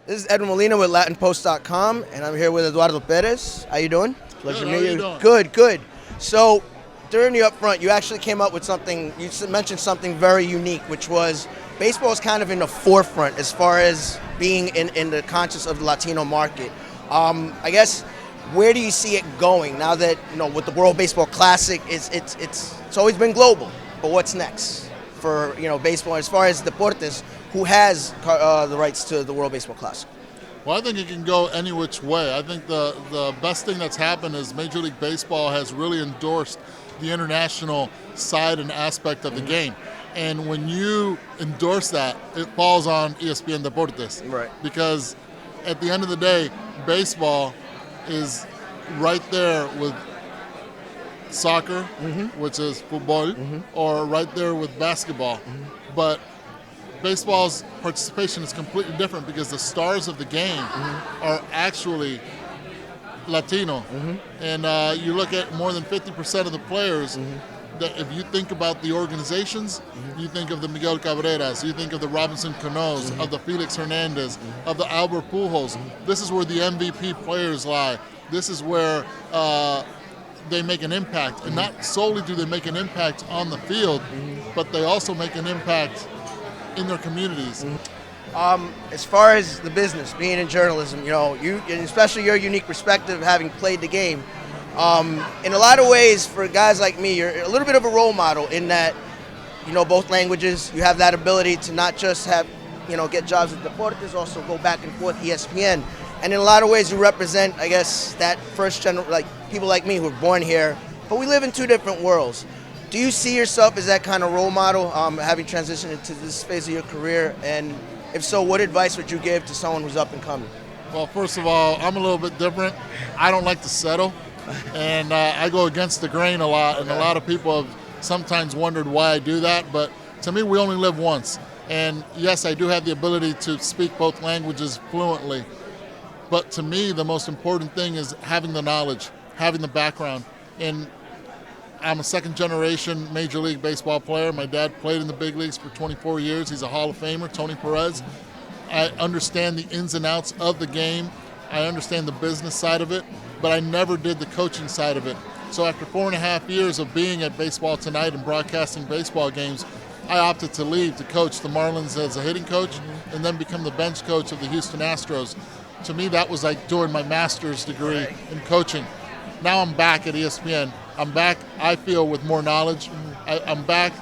This is Edwin Molina with LatinPost.com, and I'm here with Eduardo Perez. How you doing? Pleasure to meet you. Good, good. So, during the upfront, you actually came up with something, you mentioned something very unique, which was baseball is kind of in the forefront as far as being in the conscious of the Latino market. I guess, where do you see it going now that, with the World Baseball Classic, it's always been global, but what's next for, baseball as far as Deportes, who has the rights to the World Baseball Classic? Well, I think it can go any which way. I think the best thing that's happened is Major League Baseball has really endorsed the international side and aspect of the game. And when you endorse that, it falls on ESPN Deportes. Right. Because at the end of the day, baseball is right there with soccer, which is football, or right there with basketball. But baseball's participation is completely different because the stars of the game are actually Latino. And you look at more than 50% of the players, that if you think about the organizations, you think of the Miguel Cabreras, you think of the Robinson Canoes, of the Felix Hernandez, of the Albert Pujols. This is where the MVP players lie. This is where they make an impact. And not solely do they make an impact on the field, but they also make an impact in their communities. As far as the business, being in journalism, you, and especially your unique perspective, having played the game, in a lot of ways, for guys like me, you're a little bit of a role model in that, both languages. You have that ability to not just have, get jobs at Deportes, also go back and forth ESPN. And in a lot of ways, you represent, I guess, that first generation, like people like me who were born here, but we live in two different worlds. Do you see yourself as that kind of role model, having transitioned into this phase of your career? And if so, what advice would you give to someone who's up and coming? Well, first of all, I'm a little bit different. I don't like to settle, and I go against the grain a lot, and a lot of people have sometimes wondered why I do that, but to me, we only live once. And yes, I do have the ability to speak both languages fluently, but to me, the most important thing is having the knowledge, having the background. And I'm a second-generation Major League Baseball player. My dad played in the big leagues for 24 years. He's a Hall of Famer, Tony Perez. I understand the ins and outs of the game. I understand the business side of it, but I never did the coaching side of it. So after 4.5 years of being at Baseball Tonight and broadcasting baseball games, I opted to leave to coach the Marlins as a hitting coach and then become the bench coach of the Houston Astros. To me, that was like doing my master's degree in coaching. Now I'm back at ESPN. I'm back, I feel, with more knowledge. I'm back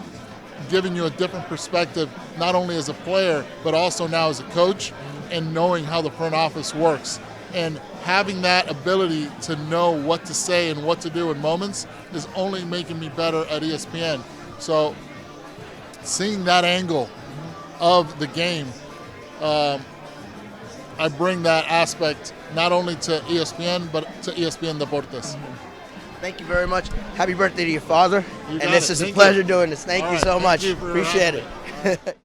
giving you a different perspective, not only as a player, but also now as a coach, and knowing how the front office works. And having that ability to know what to say and what to do in moments is only making me better at ESPN. So seeing that angle of the game, I bring that aspect not only to ESPN, but to ESPN Deportes. Thank you very much. Happy birthday to your father. You and this is a pleasure doing this. Thank you so much. Appreciate it.